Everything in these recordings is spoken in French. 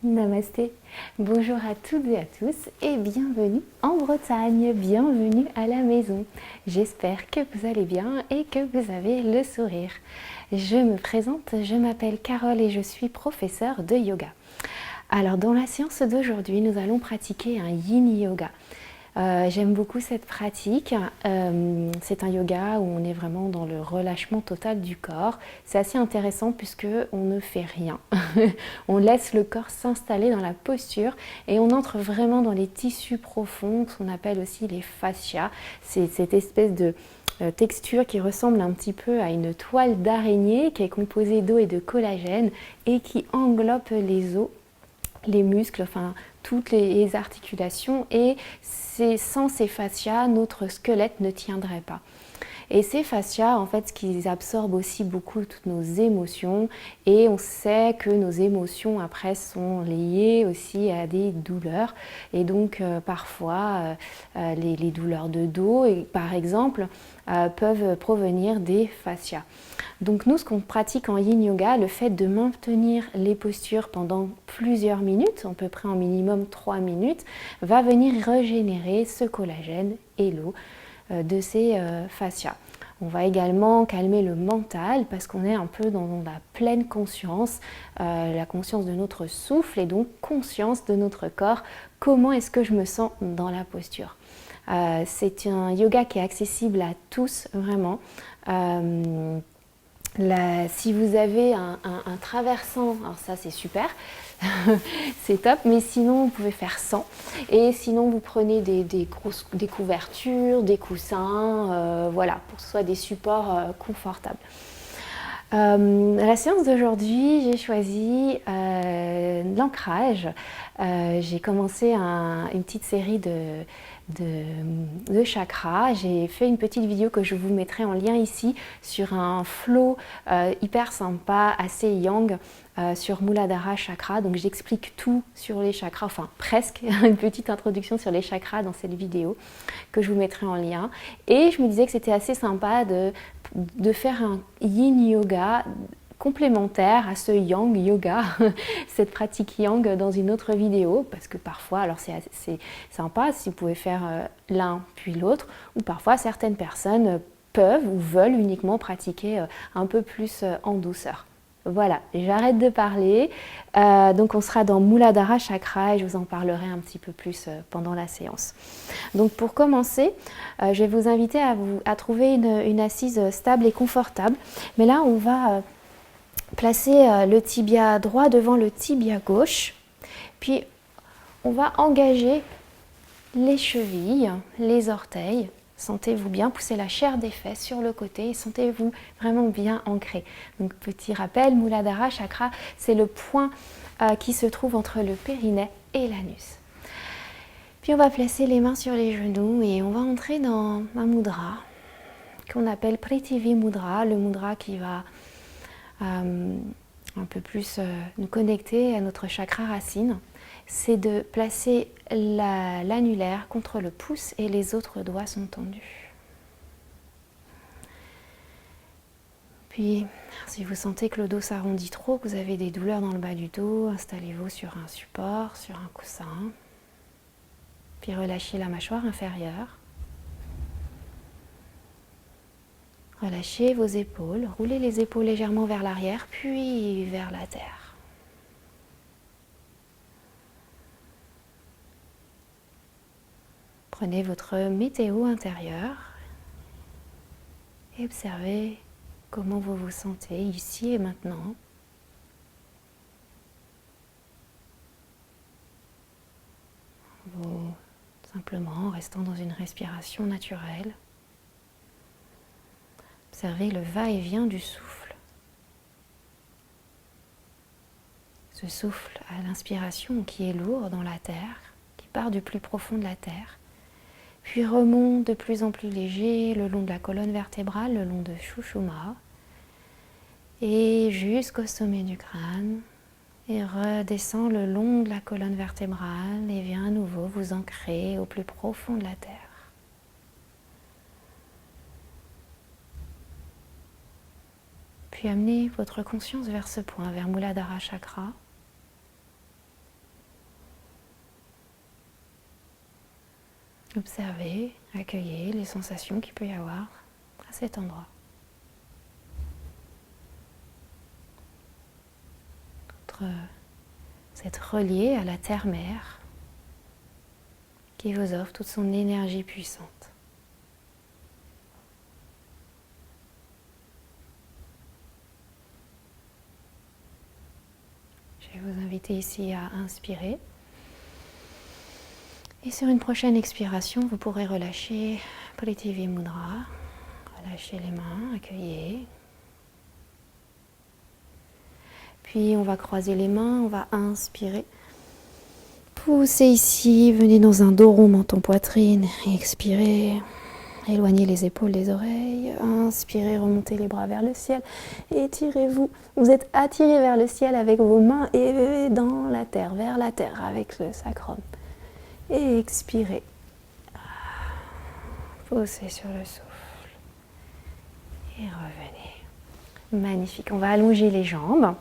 Namasté, bonjour à toutes et à tous et bienvenue en Bretagne, bienvenue à la maison. J'espère que vous allez bien et que vous avez le sourire. Je me présente, je m'appelle Carole et je suis professeure de yoga. Alors dans la séance d'aujourd'hui, nous allons pratiquer un Yin Yoga. J'aime beaucoup cette pratique. C'est un yoga où on est vraiment dans le relâchement total du corps. C'est assez intéressant puisque on ne fait rien. On laisse le corps s'installer dans la posture et on entre vraiment dans les tissus profonds, qu'on appelle aussi les fascias. C'est cette espèce de texture qui ressemble un petit peu à une toile d'araignée qui est composée d'eau et de collagène et qui englobe les os, les muscles, enfin toutes les articulations, et sans ces fascias, notre squelette ne tiendrait pas. Et ces fascias, en fait, ce qu'ils absorbent aussi beaucoup toutes nos émotions, et on sait que nos émotions après sont liées aussi à des douleurs, et donc parfois les douleurs de dos, par exemple, peuvent provenir des fascias. Donc nous, ce qu'on pratique en Yin Yoga, le fait de maintenir les postures pendant plusieurs minutes, à peu près en minimum 3 minutes, va venir régénérer ce collagène et l'eau de ces fascias. On va également calmer le mental parce qu'on est un peu dans la pleine conscience, la conscience de notre souffle et donc conscience de notre corps. Comment est-ce que je me sens dans la posture ? C'est un yoga qui est accessible à tous, vraiment. Si vous avez un traversant, alors ça c'est super, c'est top, mais sinon vous pouvez faire sans. Et sinon vous prenez des couvertures, des coussins, voilà, pour que ce soit des supports confortables. La séance d'aujourd'hui, j'ai choisi l'ancrage. J'ai commencé une petite série de chakras. J'ai fait une petite vidéo que je vous mettrai en lien ici sur un flow hyper sympa, assez yang, sur Muladhara Chakra. Donc j'explique tout sur les chakras, enfin presque, une petite introduction sur les chakras dans cette vidéo que je vous mettrai en lien. Et je me disais que c'était assez sympa de faire un Yin Yoga complémentaire à ce Yang Yoga, cette pratique Yang dans une autre vidéo, parce que parfois, alors c'est sympa si vous pouvez faire l'un puis l'autre, ou parfois certaines personnes peuvent ou veulent uniquement pratiquer un peu plus en douceur. Voilà, j'arrête de parler. Donc on sera dans Muladhara Chakra et je vous en parlerai un petit peu plus pendant la séance. Donc pour commencer, je vais vous inviter à trouver une assise stable et confortable. Mais là, on va placer le tibia droit devant le tibia gauche. Puis on va engager les chevilles, les orteils. Sentez-vous bien, poussez la chair des fesses sur le côté et sentez-vous vraiment bien ancré. Donc petit rappel, Muladhara Chakra, c'est le point qui se trouve entre le périnée et l'anus. Puis on va placer les mains sur les genoux et on va entrer dans un mudra qu'on appelle Prithvi Mudra, le mudra qui va un peu plus nous connecter à notre chakra racine. C'est de placer l'annulaire contre le pouce et les autres doigts sont tendus. Puis, si vous sentez que le dos s'arrondit trop, que vous avez des douleurs dans le bas du dos, installez-vous sur un support, sur un coussin. Puis relâchez la mâchoire inférieure. Relâchez vos épaules, roulez les épaules légèrement vers l'arrière, puis vers la terre. Prenez votre météo intérieure et observez comment vous vous sentez ici et maintenant. Vous, simplement en restant dans une respiration naturelle, observez le va-et-vient du souffle. Ce souffle à l'inspiration qui est lourd dans la terre, qui part du plus profond de la terre, puis remonte de plus en plus léger le long de la colonne vertébrale, le long de Shushumna, et jusqu'au sommet du crâne, et redescend le long de la colonne vertébrale et vient à nouveau vous ancrer au plus profond de la terre. Puis amenez votre conscience vers ce point, vers Muladhara Chakra. Observez, accueillez les sensations qu'il peut y avoir à cet endroit. Vous êtes relié à la terre-mère qui vous offre toute son énergie puissante. Je vais vous inviter ici à inspirer. Et sur une prochaine expiration, vous pourrez relâcher Prithvi Mudra. Relâchez les mains, accueillez. Puis on va croiser les mains, on va inspirer. Poussez ici, venez dans un dos rond, menton poitrine. Expirez. Éloignez les épaules des oreilles, inspirez, remontez les bras vers le ciel, étirez-vous. Vous êtes attiré vers le ciel avec vos mains et dans la terre, vers la terre avec le sacrum. Et expirez. Posez sur le souffle. Et revenez. Magnifique. On va allonger les jambes,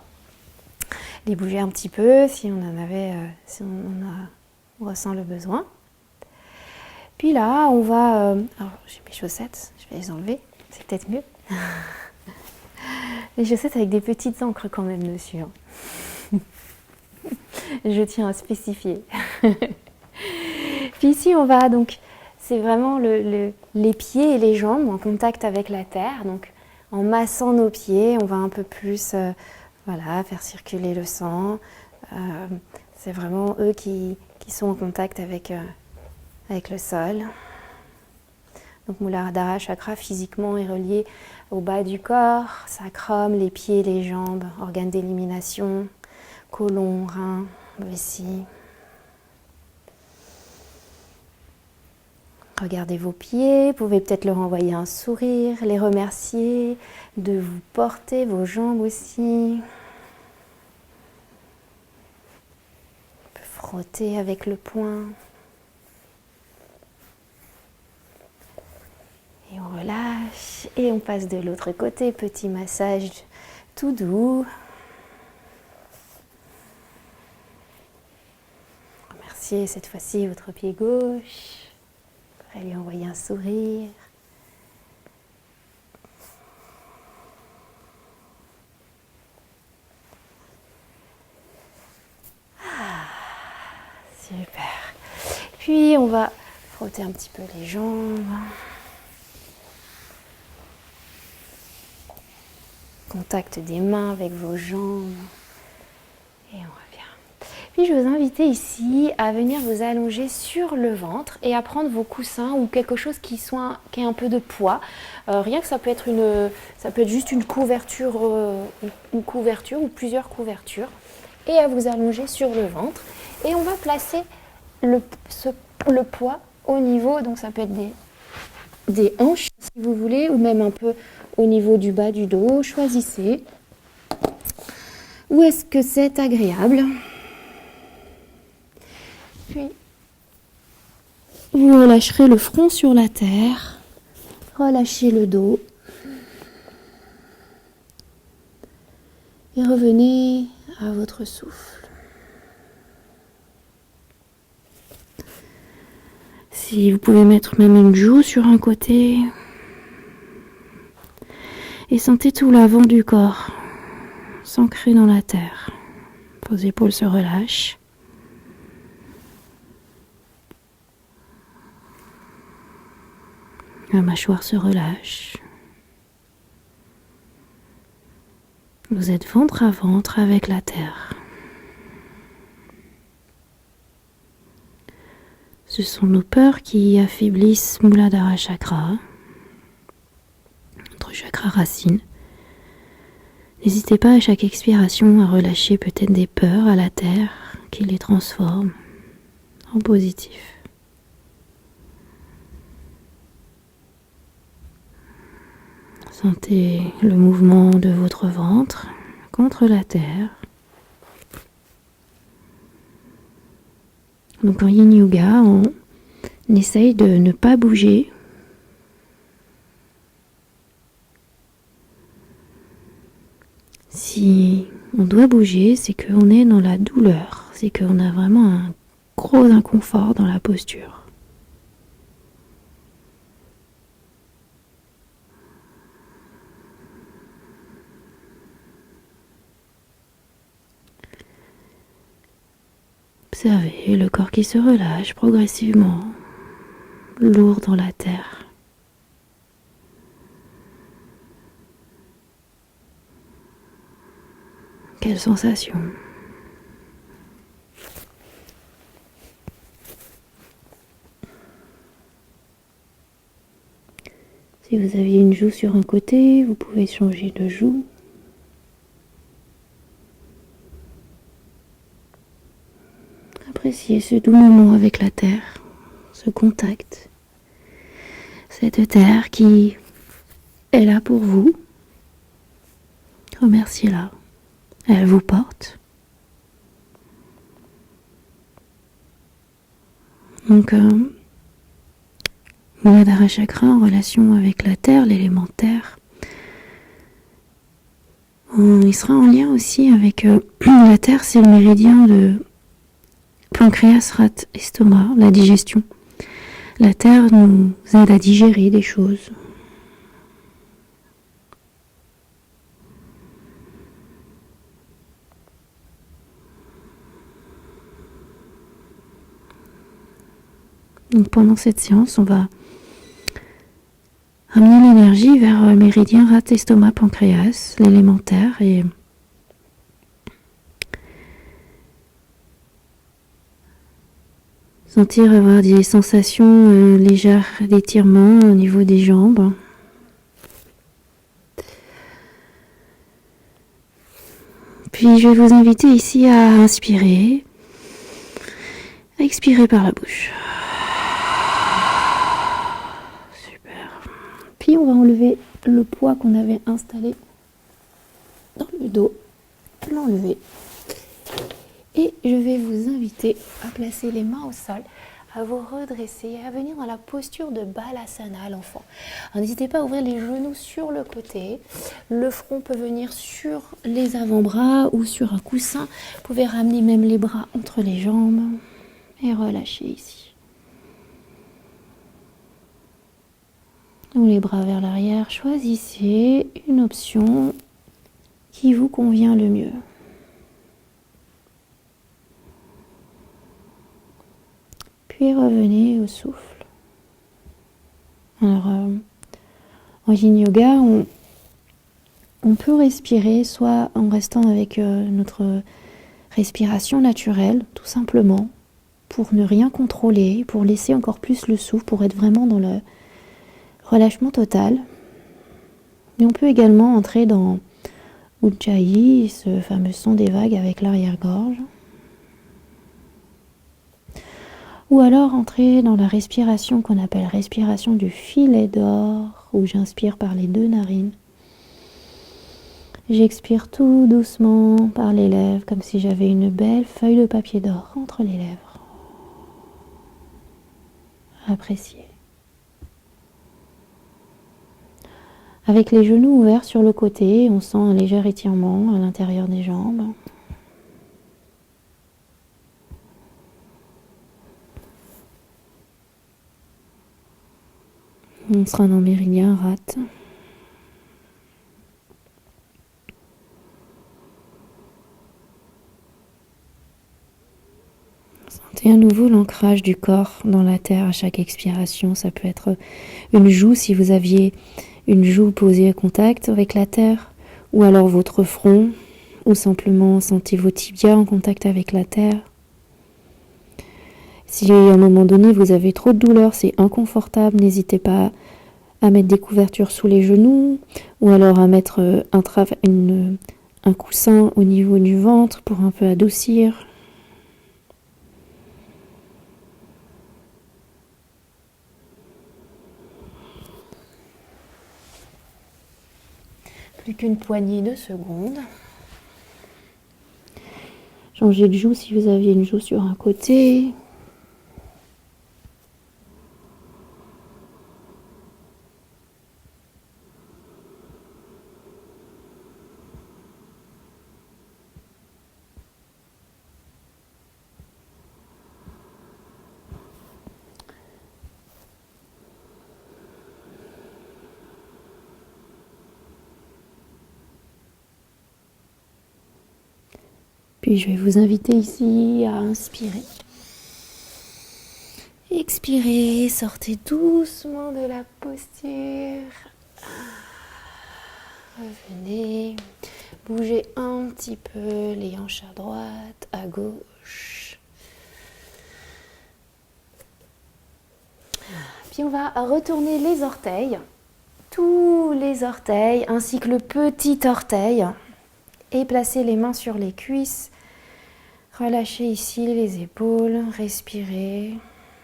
les bouger un petit peu si on en avait, on ressent le besoin. Puis là, on va... alors, j'ai mes chaussettes, je vais les enlever, c'est peut-être mieux. Les chaussettes avec des petites encres quand même dessus. Hein. Je tiens à spécifier. Puis ici, on va donc... C'est vraiment les pieds et les jambes en contact avec la terre. Donc, en massant nos pieds, on va un peu plus voilà, faire circuler le sang. C'est vraiment eux qui sont en contact avec le sol. Donc Muladhara Chakra physiquement est relié au bas du corps, sacrum, les pieds, les jambes, organes d'élimination, côlon, rein, vessie. Regardez vos pieds, vous pouvez peut-être leur envoyer un sourire, les remercier de vous porter, vos jambes aussi. On peut frotter avec le poing. Et on relâche et on passe de l'autre côté, petit massage tout doux. Remerciez cette fois-ci votre pied gauche. Vous pourrez lui envoyer un sourire. Super. Puis on va frotter un petit peu les jambes. Contact des mains avec vos jambes. Et on revient. Puis je vais vous inviter ici à venir vous allonger sur le ventre et à prendre vos coussins ou quelque chose qui ait un peu de poids. Rien que ça peut être juste une couverture ou plusieurs couvertures. Et à vous allonger sur le ventre. Et on va placer le poids au niveau, donc ça peut être des hanches si vous voulez, ou même un peu au niveau du bas du dos. Choisissez. Où est-ce que c'est agréable? Puis, vous relâcherez le front sur la terre. Relâchez le dos. Et revenez à votre souffle. Si vous pouvez mettre même une joue sur un côté. Et sentez tout l'avant du corps s'ancrer dans la terre. Vos épaules se relâchent. La mâchoire se relâche. Vous êtes ventre à ventre avec la terre. Ce sont nos peurs qui affaiblissent Muladhara Chakra, notre chakra racine. N'hésitez pas à chaque expiration à relâcher peut-être des peurs à la terre qui les transforment en positif. Sentez le mouvement de votre ventre contre la terre. Donc en Yin Yoga, on essaye de ne pas bouger. Si on doit bouger, c'est qu'on est dans la douleur, c'est qu'on a vraiment un gros inconfort dans la posture. Observez le corps qui se relâche progressivement, lourd dans la terre. Quelle sensation! Si vous aviez une joue sur un côté, vous pouvez changer de joue. Appréciez ce doux moment avec la terre, ce contact. Cette terre qui est là pour vous. Remerciez-la. Elle vous porte. Donc, Muladhara Chakra en relation avec la terre, l'élément terre. Il sera en lien aussi avec la terre, c'est le méridien de pancréas, rate, estomac, la digestion. La terre nous aide à digérer des choses. Donc pendant cette séance, on va amener l'énergie vers le méridien rate, estomac, pancréas, l'élémentaire, et sentir avoir des sensations légères d'étirement au niveau des jambes. Puis je vais vous inviter ici à inspirer, à expirer par la bouche. Super. Puis on va enlever le poids qu'on avait installé dans le dos, l'enlever. Et je vais vous inviter à placer les mains au sol, à vous redresser et à venir dans la posture de Balasana, l'enfant. N'hésitez pas à ouvrir les genoux sur le côté. Le front peut venir sur les avant-bras ou sur un coussin. Vous pouvez ramener même les bras entre les jambes et relâcher ici. Ou les bras vers l'arrière. Choisissez une option qui vous convient le mieux. Puis revenez au souffle. Alors, en yin yoga, on peut respirer soit en restant avec notre respiration naturelle, tout simplement, pour ne rien contrôler, pour laisser encore plus le souffle, pour être vraiment dans le relâchement total. Et on peut également entrer dans Ujjayi, ce fameux son des vagues avec l'arrière-gorge. Ou alors entrer dans la respiration qu'on appelle respiration du filet d'or, où j'inspire par les deux narines. J'expire tout doucement par les lèvres, comme si j'avais une belle feuille de papier d'or entre les lèvres. Appréciez. Avec les genoux ouverts sur le côté, on sent un léger étirement à l'intérieur des jambes. On sera dans méridien rate. Sentez à nouveau l'ancrage du corps dans la terre à chaque expiration. Ça peut être une joue si vous aviez une joue posée à contact avec la terre, ou alors votre front, ou simplement sentez vos tibias en contact avec la terre. Si à un moment donné vous avez trop de douleur, c'est inconfortable, n'hésitez pas à mettre des couvertures sous les genoux, ou alors à mettre un coussin au niveau du ventre pour un peu adoucir. Plus qu'une poignée de secondes. Changez de joue si vous aviez une joue sur un côté. Puis je vais vous inviter ici à inspirer. Expirez, sortez doucement de la posture. Revenez, bougez un petit peu les hanches à droite, à gauche. Puis on va retourner les orteils, tous les orteils ainsi que le petit orteil et placer les mains sur les cuisses. Relâchez ici les épaules, respirez.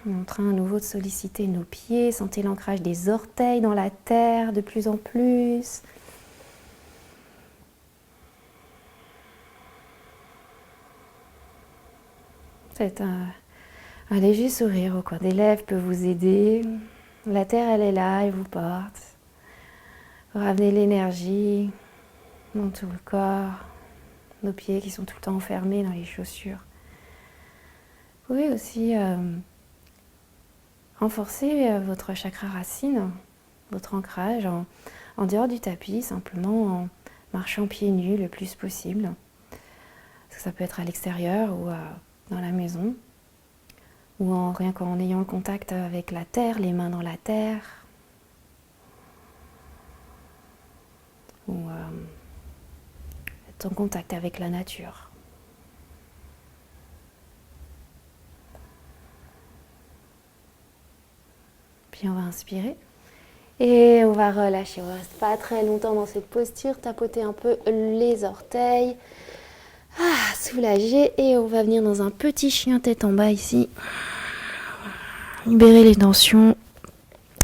On est en train à nouveau de solliciter nos pieds. Sentez l'ancrage des orteils dans la terre de plus en plus. Peut-être un léger sourire au coin des lèvres peut vous aider. La terre, elle est là, elle vous porte. Vous ramenez l'énergie dans tout le corps. Nos pieds qui sont tout le temps enfermés dans les chaussures. Vous pouvez aussi renforcer votre chakra racine, votre ancrage en dehors du tapis, simplement en marchant pieds nus le plus possible. Ça peut être à l'extérieur ou dans la maison, ou rien qu'en ayant le contact avec la terre, les mains dans la terre, ou être en contact avec la nature. Puis on va inspirer et on va relâcher. On ne reste pas très longtemps dans cette posture, tapoter un peu les orteils. Soulager, et on va venir dans un petit chien tête en bas ici. Libérez les tensions.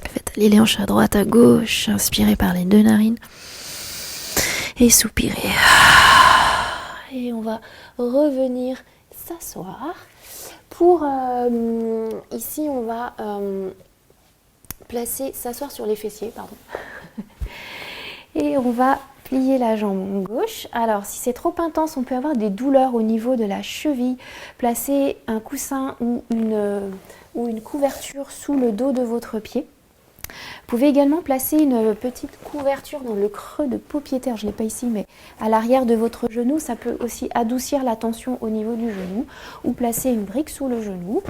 Faites aller les hanches à droite, à gauche. Inspirez par les deux narines. Et soupirez. Et on va revenir s'asseoir. Pour ici, on va s'asseoir sur les fessiers, pardon. Et on va plier la jambe gauche. Alors, si c'est trop intense, on peut avoir des douleurs au niveau de la cheville. Placez un coussin ou une couverture sous le dos de votre pied. Vous pouvez également placer une petite couverture dans le creux de paupier-terre, je ne l'ai pas ici, mais à l'arrière de votre genou. Ça peut aussi adoucir la tension au niveau du genou. Ou placer une brique sous le genou.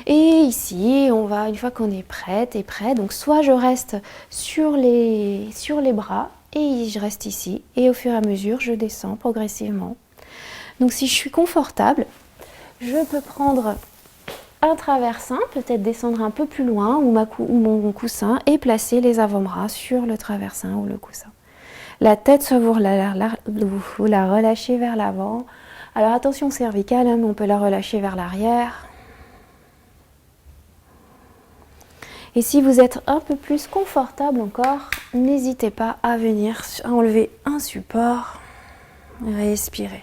Et ici, on va, une fois qu'on est prête et prêt, donc soit je reste sur les bras et je reste ici. Et au fur et à mesure, je descends progressivement. Donc si je suis confortable, je peux prendre un traversin, peut-être descendre un peu plus loin, ou mon coussin, et placer les avant-bras sur le traversin ou le coussin. La tête, soit vous la relâchez vers l'avant. Alors attention cervicale, hein, mais on peut la relâcher vers l'arrière. Et si vous êtes un peu plus confortable encore, n'hésitez pas à venir enlever un support. Respirez.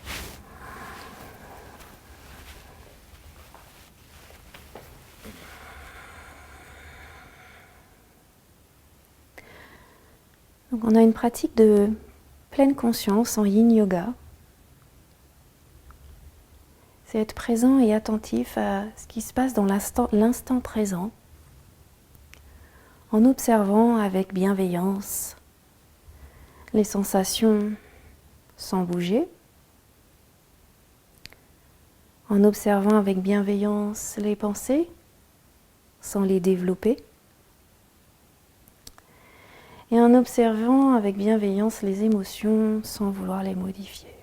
Donc on a une pratique de pleine conscience en yin yoga. C'est être présent et attentif à ce qui se passe dans l'instant présent, en observant avec bienveillance les sensations sans bouger, en observant avec bienveillance les pensées sans les développer, et en observant avec bienveillance les émotions sans vouloir les modifier.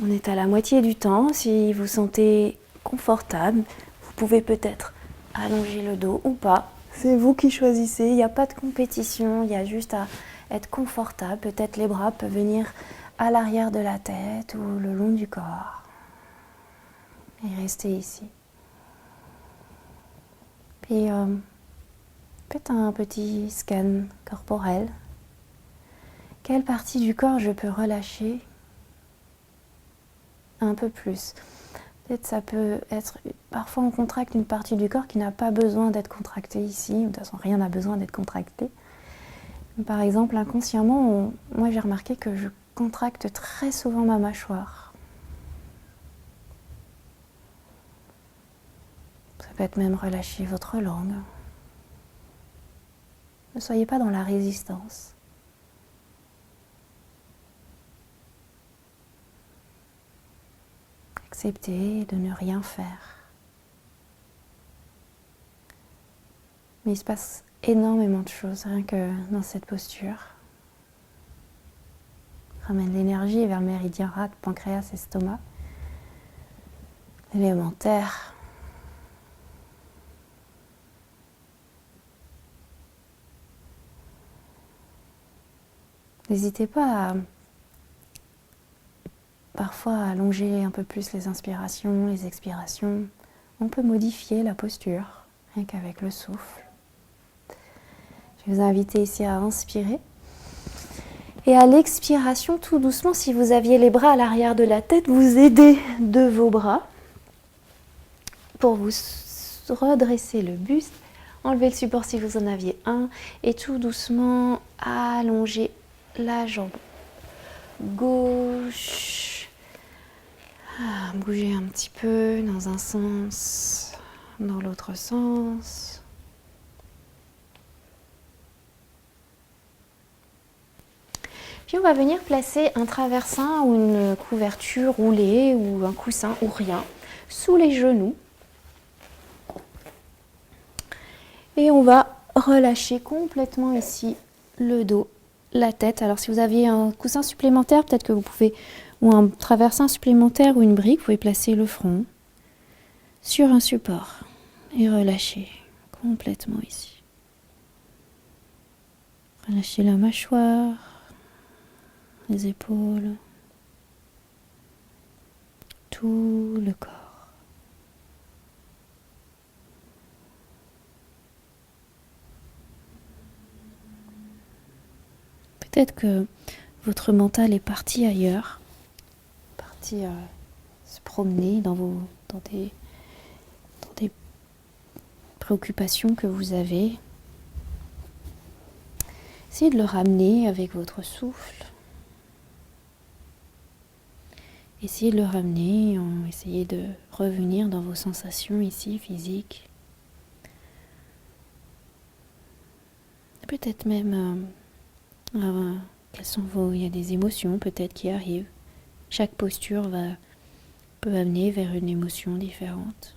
On est à la moitié du temps. Si vous sentez confortable, vous pouvez peut-être allonger le dos ou pas. C'est vous qui choisissez, il n'y a pas de compétition, il y a juste à être confortable. Peut-être les bras peuvent venir à l'arrière de la tête ou le long du corps. Et rester ici. Puis faites un petit scan corporel. Quelle partie du corps je peux relâcher un peu plus? Peut-être ça peut être, parfois on contracte une partie du corps qui n'a pas besoin d'être contractée ici. De toute façon, rien n'a besoin d'être contracté. Par exemple, inconsciemment, moi j'ai remarqué que je contracte très souvent ma mâchoire. Ça peut être même relâcher votre langue. Ne soyez pas dans la résistance. accepter de ne rien faire. Mais il se passe énormément de choses rien que dans cette posture. Ramène l'énergie vers le méridien rate, pancréas, estomac. L'élément terre. N'hésitez pas à parfois allonger un peu plus les inspirations, les expirations. On peut modifier la posture, rien qu'avec le souffle. Je vais vous inviter ici à inspirer. Et à l'expiration, tout doucement, si vous aviez les bras à l'arrière de la tête, vous aidez de vos bras pour vous redresser le buste. Enlevez le support si vous en aviez un. Et tout doucement, allongez la jambe gauche. Bougez un petit peu dans un sens, dans l'autre sens. Puis on va venir placer un traversin ou une couverture roulée ou un coussin ou rien sous les genoux. Et on va relâcher complètement ici le dos, la tête. Alors si vous aviez un coussin supplémentaire, peut-être que vous pouvez, ou un traversin supplémentaire ou une brique, vous pouvez placer le front sur un support et relâcher complètement ici. Relâchez la mâchoire, les épaules, tout le corps. Peut-être que votre mental est parti ailleurs, parti se promener dans des préoccupations que vous avez. Essayez de le ramener avec votre souffle. Essayez de le ramener, essayez de revenir dans vos sensations ici, physiques. Peut-être même il y a des émotions peut-être qui arrivent. Chaque posture peut amener vers une émotion différente.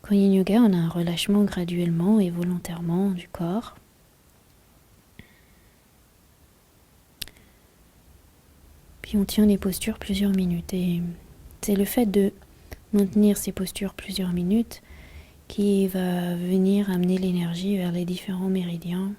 En Yin Yoga, on a un relâchement graduellement et volontairement du corps. Puis on tient les postures plusieurs minutes. Et c'est le fait de maintenir ces postures plusieurs minutes qui va venir amener l'énergie vers les différents méridiens.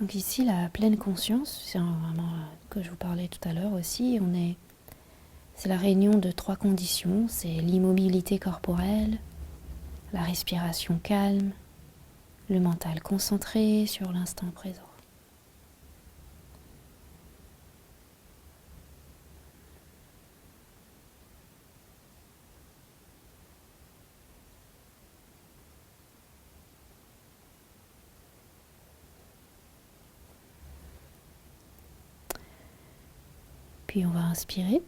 Donc ici, la pleine conscience, c'est vraiment que je vous parlais tout à l'heure aussi, c'est la réunion de 3 conditions, c'est l'immobilité corporelle, la respiration calme, le mental concentré sur l'instant présent. Puis on va inspirer.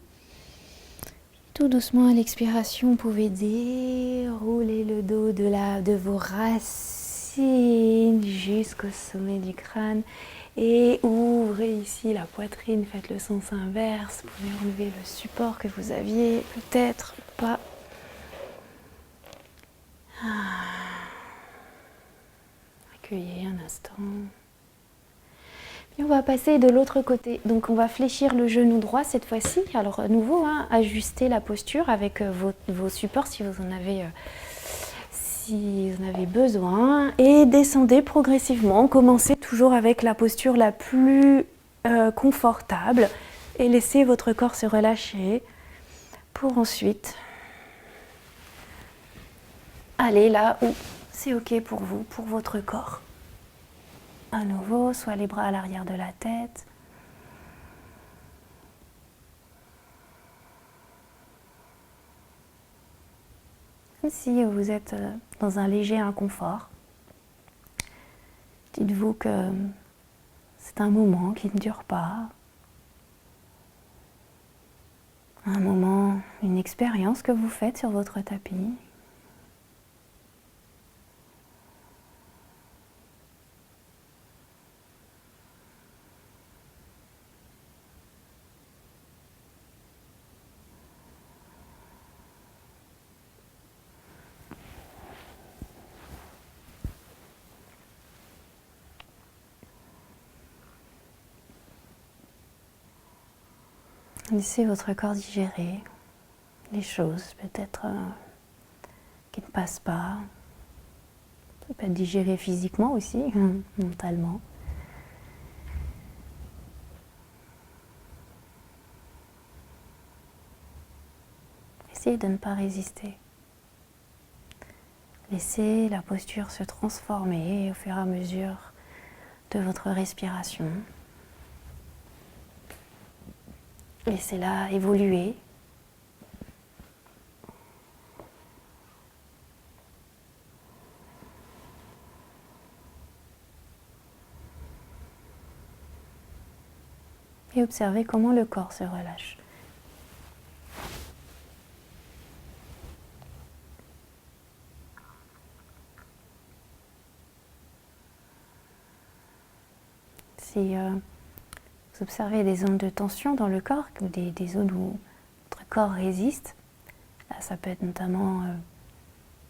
Tout doucement à l'expiration, vous pouvez dérouler le dos de vos racines jusqu'au sommet du crâne et ouvrez ici la poitrine, faites le sens inverse. Vous pouvez enlever le support que vous aviez, peut-être pas. Accueillez un instant. Et on va passer de l'autre côté. Donc on va fléchir le genou droit cette fois-ci. Alors à nouveau, ajustez la posture avec vos supports si vous en avez si vous en avez besoin. Et descendez progressivement. Commencez toujours avec la posture la plus confortable et laissez votre corps se relâcher pour ensuite aller là où c'est ok pour vous, pour votre corps. À nouveau, soit les bras à l'arrière de la tête. Comme si vous êtes dans un léger inconfort. Dites-vous que c'est un moment qui ne dure pas. Un moment, une expérience que vous faites sur votre tapis. Laissez votre corps digérer les choses, peut-être qui ne passent pas. Ça peut être digéré physiquement aussi, mentalement. Essayez de ne pas résister. Laissez la posture se transformer au fur et à mesure de votre respiration. Laissez-la évoluer. Et observez comment le corps se relâche. Si vous observez des zones de tension dans le corps, ou des zones où votre corps résiste, là ça peut être notamment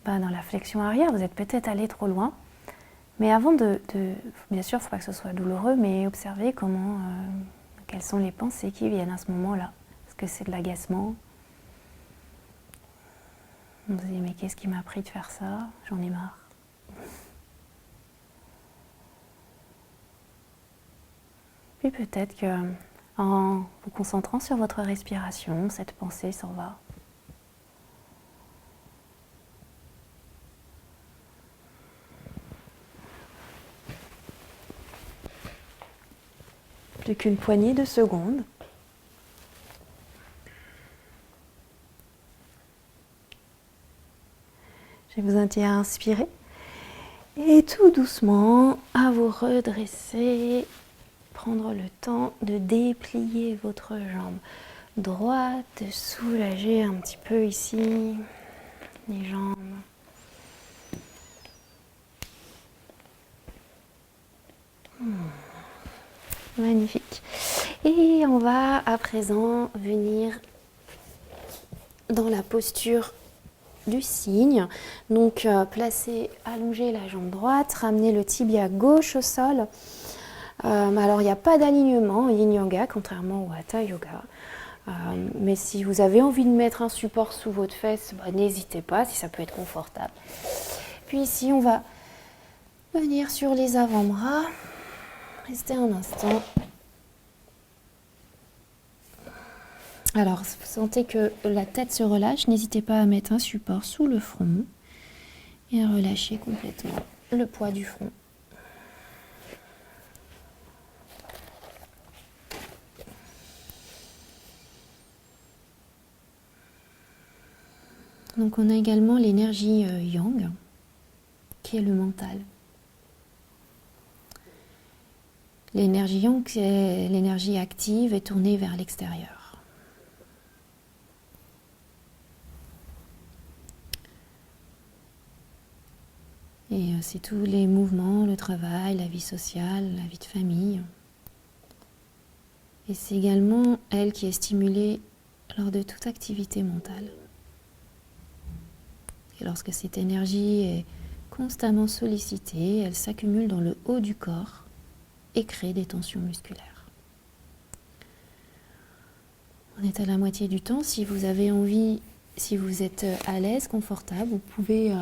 dans la flexion arrière, vous êtes peut-être allé trop loin. Mais avant bien sûr, il ne faut pas que ce soit douloureux, mais observez quelles sont les pensées qui viennent à ce moment-là. Est-ce que c'est de l'agacement? Vous vous dites, mais qu'est-ce qui m'a pris de faire ça? J'en ai marre. Puis peut-être que en vous concentrant sur votre respiration, cette pensée s'en va. Plus qu'une poignée de secondes. Je vais vous inviter à inspirer et tout doucement à vous redresser. Prendre le temps de déplier votre jambe droite, de soulager un petit peu ici les jambes. Magnifique. Et on va à présent venir dans la posture du cygne. Donc allonger la jambe droite, ramener le tibia gauche au sol. Alors il n'y a pas d'alignement en yin yoga, contrairement au hatha yoga. Mais si vous avez envie de mettre un support sous votre fesse, n'hésitez pas, si ça peut être confortable. Puis ici, on va venir sur les avant-bras. Restez un instant. Alors, si vous sentez que la tête se relâche, n'hésitez pas à mettre un support sous le front et à relâcher complètement le poids du front. Donc on a également l'énergie yang, qui est le mental. L'énergie yang, c'est l'énergie active et tournée vers l'extérieur. Et c'est tous les mouvements, le travail, la vie sociale, la vie de famille. Et c'est également elle qui est stimulée lors de toute activité mentale. Et lorsque cette énergie est constamment sollicitée, elle s'accumule dans le haut du corps et crée des tensions musculaires. On est à la moitié du temps. Si vous avez envie, si vous êtes à l'aise, confortable, vous pouvez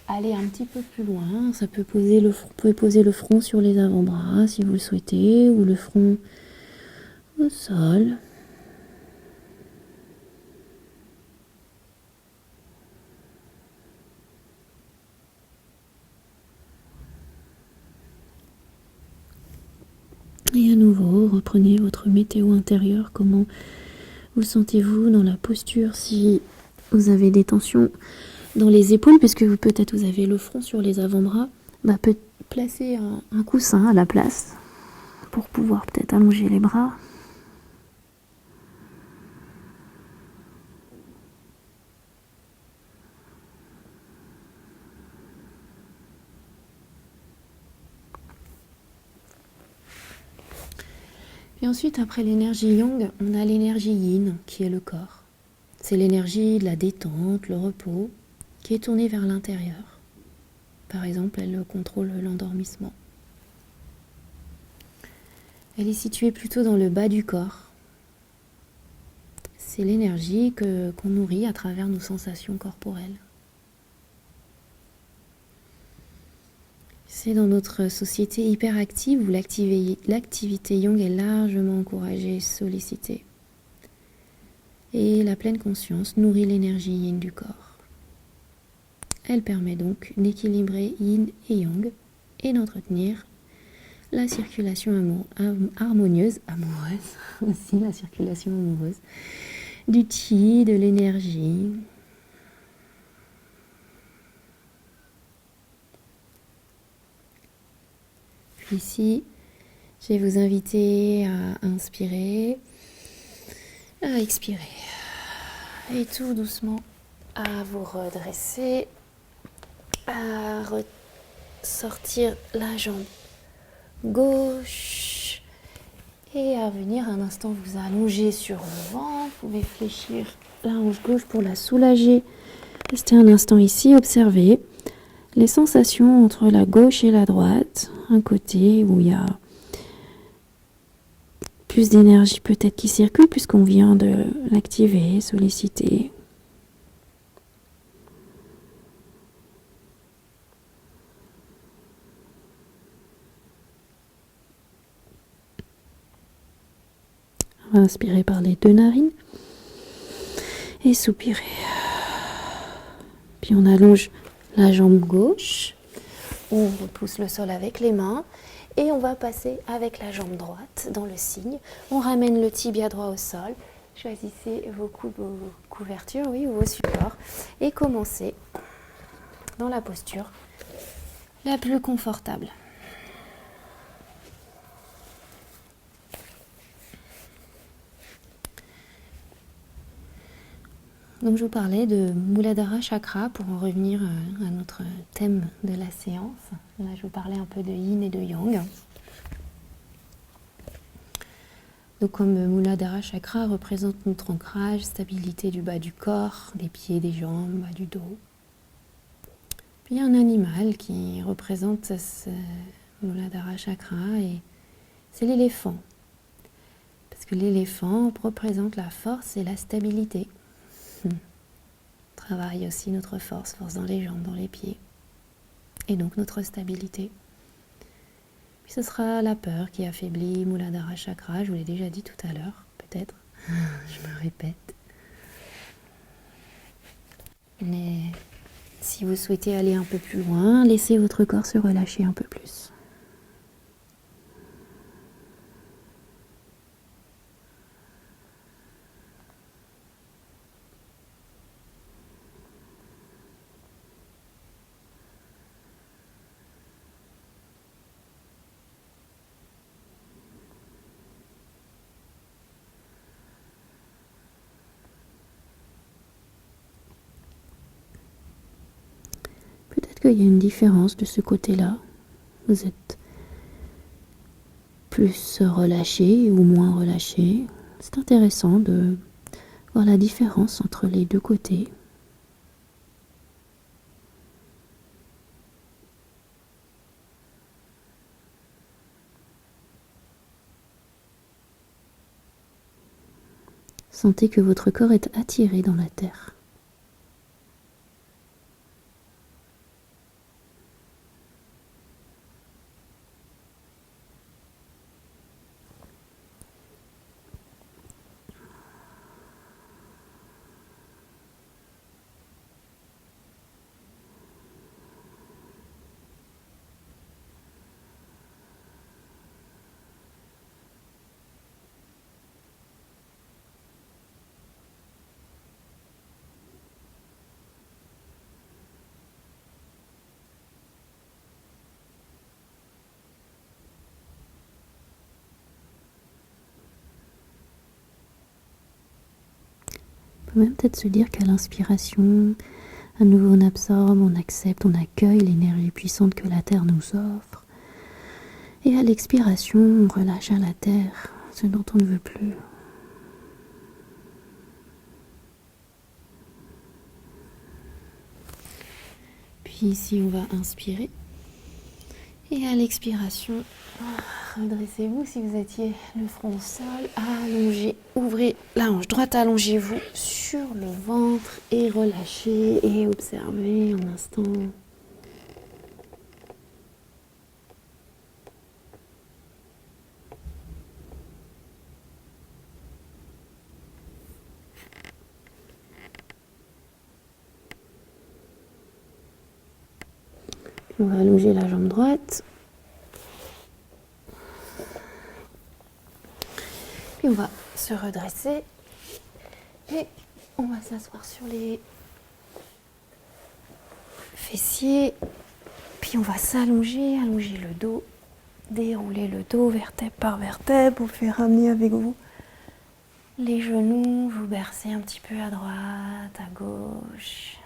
aller un petit peu plus loin. Ça peut poser vous pouvez poser le front sur les avant-bras si vous le souhaitez, ou le front au sol. Et à nouveau, reprenez votre météo intérieure. Comment vous sentez-vous dans la posture? Si vous avez des tensions dans les épaules, puisque peut-être vous avez le front sur les avant-bras, placer un coussin à la place pour pouvoir peut-être allonger les bras. Et ensuite, après l'énergie yang, on a l'énergie yin, qui est le corps. C'est l'énergie de la détente, le repos, qui est tournée vers l'intérieur. Par exemple, elle contrôle l'endormissement. Elle est située plutôt dans le bas du corps. C'est l'énergie qu'on nourrit à travers nos sensations corporelles. C'est dans notre société hyperactive où l'activité yang est largement encouragée et sollicitée. Et la pleine conscience nourrit l'énergie yin du corps. Elle permet donc d'équilibrer yin et yang et d'entretenir la circulation amoureuse aussi la circulation amoureuse, du chi, de l'énergie. Puis ici, je vais vous inviter à inspirer, à expirer. Et tout doucement, à vous redresser, à ressortir la jambe gauche et à venir un instant vous allonger sur le ventre. Vous pouvez fléchir la hanche gauche pour la soulager. Restez un instant ici, observez les sensations entre la gauche et la droite. Un côté où il y a plus d'énergie peut-être qui circule puisqu'on vient de l'activer, solliciter. Inspirez par les deux narines et soupirez. Puis on allonge la jambe gauche, on repousse le sol avec les mains et on va passer avec la jambe droite dans le signe. On ramène le tibia droit au sol. Choisissez vos couvertures, oui, ou vos supports et commencez dans la posture la plus confortable. Donc je vous parlais de Muladhara Chakra pour en revenir à notre thème de la séance. Là je vous parlais un peu de yin et de yang. Donc comme Muladhara Chakra représente notre ancrage, stabilité du bas du corps, des pieds, des jambes, bas du dos. Puis il y a un animal qui représente ce Muladhara Chakra et c'est l'éléphant. Parce que l'éléphant représente la force et la stabilité. Travaille aussi notre force dans les jambes, dans les pieds, et donc notre stabilité. Puis ce sera la peur qui affaiblit Muladhara Chakra, je vous l'ai déjà dit tout à l'heure, peut-être, je me répète. Mais si vous souhaitez aller un peu plus loin, laissez votre corps se relâcher un peu plus. Il y a une différence de ce côté-là. Vous êtes plus relâché ou moins relâché. C'est intéressant de voir la différence entre les deux côtés. Sentez que votre corps est attiré dans la terre. peut même peut-être se dire qu'à l'inspiration, à nouveau on absorbe, on accepte, on accueille l'énergie puissante que la Terre nous offre. Et à l'expiration, on relâche à la Terre ce dont on ne veut plus. Puis ici, on va inspirer. Et à l'expiration, redressez-vous si vous étiez le front au sol. Allongez, ouvrez la hanche droite, allongez-vous sur le ventre et relâchez et observez un instant. On va allonger la jambe droite. Puis on va se redresser et on va s'asseoir sur les fessiers. Puis on va s'allonger, allonger le dos, dérouler le dos vertèbre par vertèbre. Vous faites ramener avec vous les genoux, vous bercez un petit peu à droite, à gauche.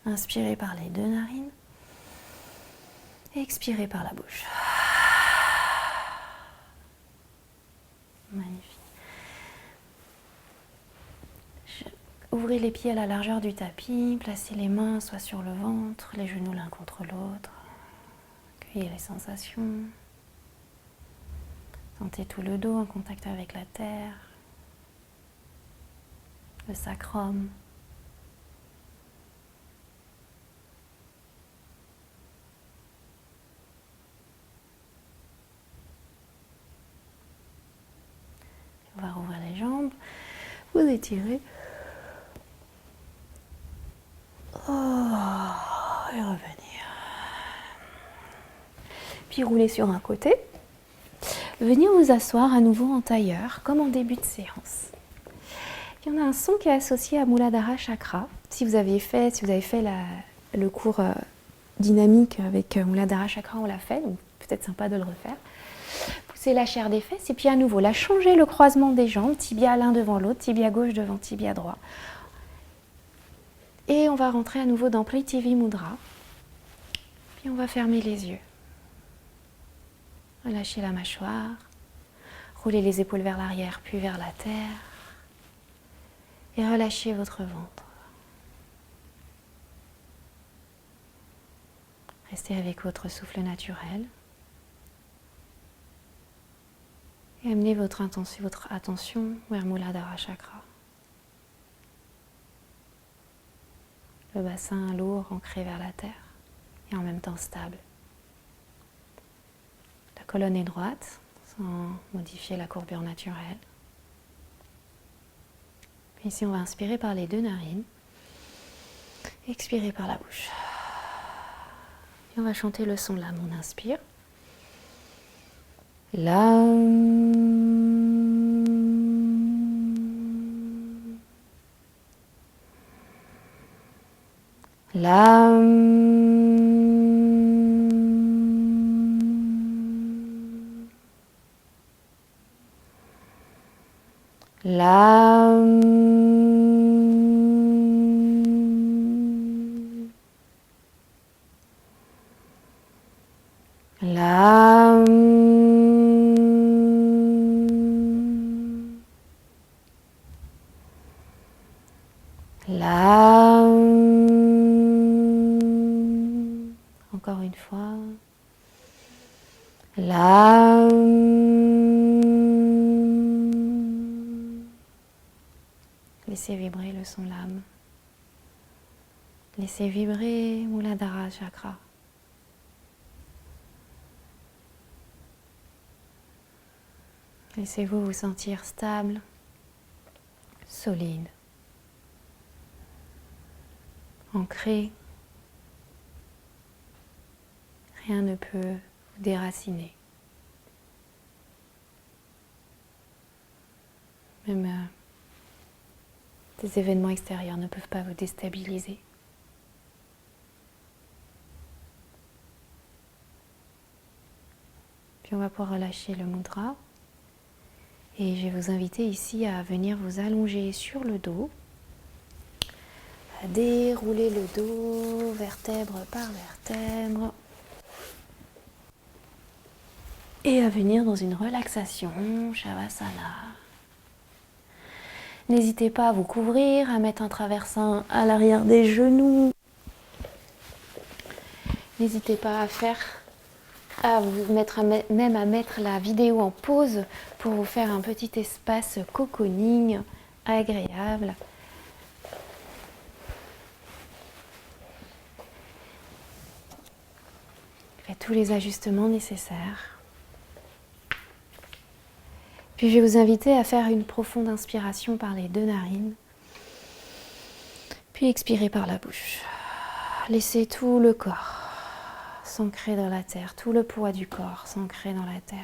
Inspirez par les deux narines. Expirez par la bouche. Magnifique. Ouvrez les pieds à la largeur du tapis, placez les mains soit sur le ventre, les genoux l'un contre l'autre. Accueillez les sensations. Sentez tout le dos en contact avec la terre, le sacrum. On va rouvrir les jambes, vous étirez. Et revenir. Puis rouler sur un côté. Venir vous asseoir à nouveau en tailleur, comme en début de séance. Il y en a un son qui est associé à Muladhara Chakra. Si vous avez fait le cours dynamique avec Muladhara Chakra, on l'a fait, donc peut-être sympa de le refaire. Poussez la chair des fesses et puis à nouveau, là, changez le croisement des jambes, tibia l'un devant l'autre, tibia gauche devant tibia droit. Et on va rentrer à nouveau dans Prithvi Mudra. Puis on va fermer les yeux. Relâchez la mâchoire. Roulez les épaules vers l'arrière, puis vers la terre. Et relâchez votre ventre. Restez avec votre souffle naturel. Et amenez votre attention vers Muladhara Chakra. Le bassin lourd ancré vers la terre et en même temps stable. La colonne est droite sans modifier la courbure naturelle. Puis ici on va inspirer par les deux narines, expirer par la bouche. Et on va chanter le son Lam. On inspire. Encore une fois. Laissez vibrer le son Lam. Laissez vibrer Muladhara Chakra. Laissez-vous vous sentir stable, solide, ancré. Rien ne peut vous déraciner. Même des événements extérieurs ne peuvent pas vous déstabiliser. Puis on va pouvoir relâcher le mudra Et je vais vous inviter ici à venir vous allonger sur le dos, à dérouler le dos, vertèbre par vertèbre, et à venir dans une relaxation, Shavasana. N'hésitez pas à vous couvrir, à mettre un traversin à l'arrière des genoux. N'hésitez pas à vous mettre, même à mettre la vidéo en pause pour vous faire un petit espace cocooning agréable. Faites tous les ajustements nécessaires. Puis je vais vous inviter à faire une profonde inspiration par les 2 narines. Puis expirez par la bouche. Laissez tout le corps s'ancrer dans la terre, tout le poids du corps s'ancrer dans la terre.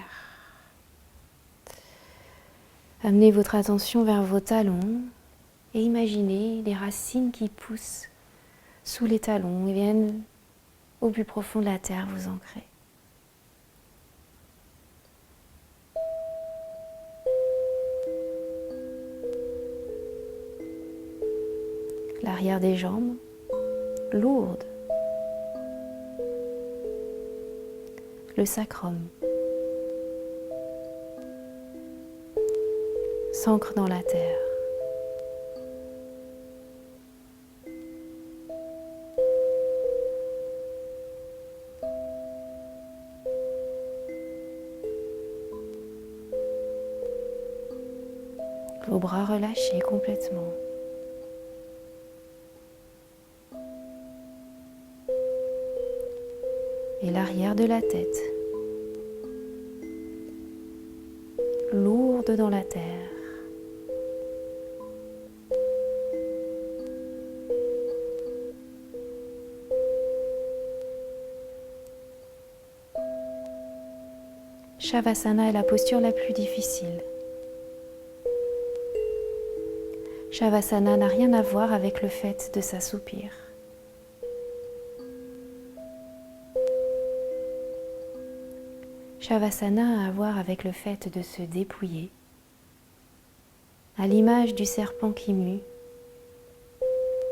Amenez votre attention vers vos talons et imaginez les racines qui poussent sous les talons et viennent au plus profond de la terre vous ancrer. L'arrière des jambes, lourde. Le sacrum s'ancre dans la terre. Vos bras relâchés complètement. Et l'arrière de la tête, lourde dans la terre. Shavasana est la posture la plus difficile. Shavasana n'a rien à voir avec le fait de s'assoupir. Shavasana a à voir avec le fait de se dépouiller, à l'image du serpent qui mue,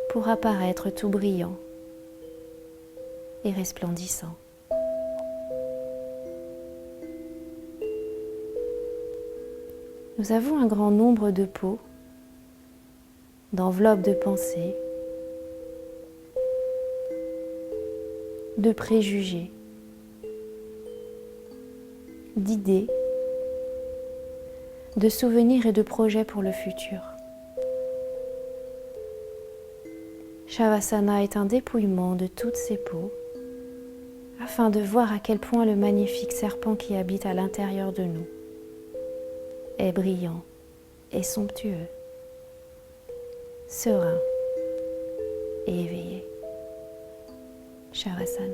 pour apparaître tout brillant et resplendissant. Nous avons un grand nombre de peaux, d'enveloppes de pensée, de préjugés, d'idées, de souvenirs et de projets pour le futur. Shavasana est un dépouillement de toutes ces peaux afin de voir à quel point le magnifique serpent qui habite à l'intérieur de nous est brillant et somptueux, serein et éveillé. Shavasana.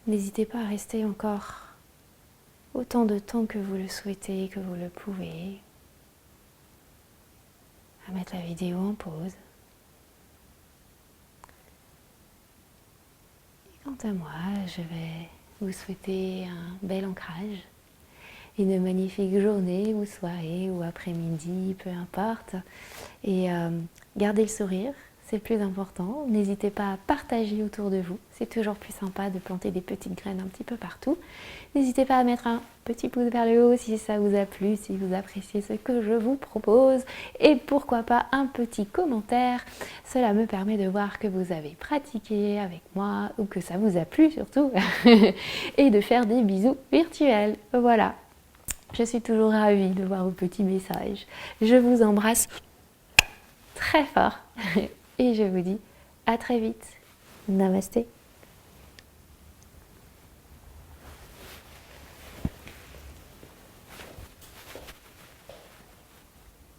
N'hésitez pas à rester encore autant de temps que vous le souhaitez, que vous le pouvez, à mettre la vidéo en pause. Et quant à moi, je vais vous souhaiter un bel ancrage, une magnifique journée ou soirée ou après-midi, peu importe. Et gardez le sourire. C'est le plus important. N'hésitez pas à partager autour de vous. C'est toujours plus sympa de planter des petites graines un petit peu partout. N'hésitez pas à mettre un petit pouce vers le haut si ça vous a plu, si vous appréciez ce que je vous propose. Et pourquoi pas un petit commentaire. Cela me permet de voir que vous avez pratiqué avec moi ou que ça vous a plu surtout. Et de faire des bisous virtuels. Voilà. Je suis toujours ravie de voir vos petits messages. Je vous embrasse très fort. Et je vous dis à très vite. Namasté.